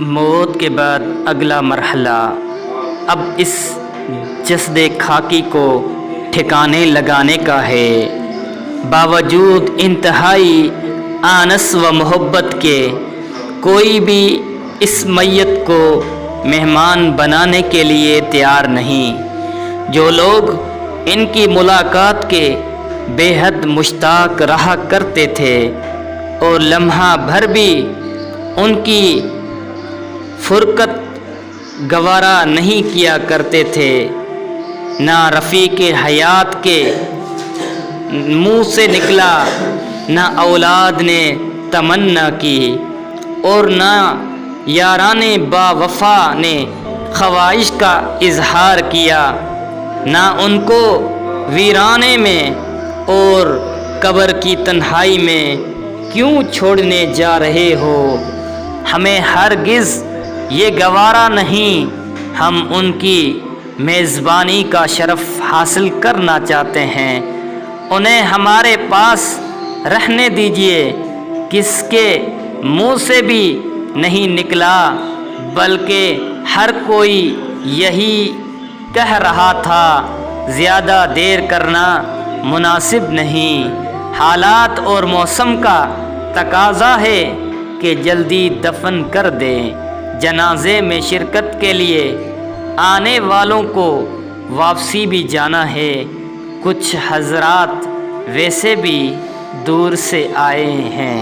موت کے بعد اگلا مرحلہ اب اس جسد خاکی کو ٹھکانے لگانے کا ہے۔ باوجود انتہائی آنس و محبت کے کوئی بھی اس میت کو مہمان بنانے کے لیے تیار نہیں۔ جو لوگ ان کی ملاقات کے بے حد مشتاق رہا کرتے تھے اور لمحہ بھر بھی ان کی فرقت گوارا نہیں کیا کرتے تھے، نہ رفیق حیات کے منہ سے نکلا، نہ اولاد نے تمنا کی، اور نہ یاران با وفا نے خواہش کا اظہار کیا، نہ ان کو ویرانے میں اور قبر کی تنہائی میں کیوں چھوڑنے جا رہے ہو۔ ہمیں ہرگز یہ گوارا نہیں، ہم ان کی میزبانی کا شرف حاصل کرنا چاہتے ہیں، انہیں ہمارے پاس رہنے دیجیے۔ کس کے منہ سے بھی نہیں نکلا، بلکہ ہر کوئی یہی کہہ رہا تھا، زیادہ دیر کرنا مناسب نہیں۔ حالات اور موسم کا تقاضا ہے کہ جلدی دفن کر دیں۔ جنازے میں شرکت کے لیے آنے والوں کو واپسی بھی جانا ہے۔ کچھ حضرات ویسے بھی دور سے آئے ہیں۔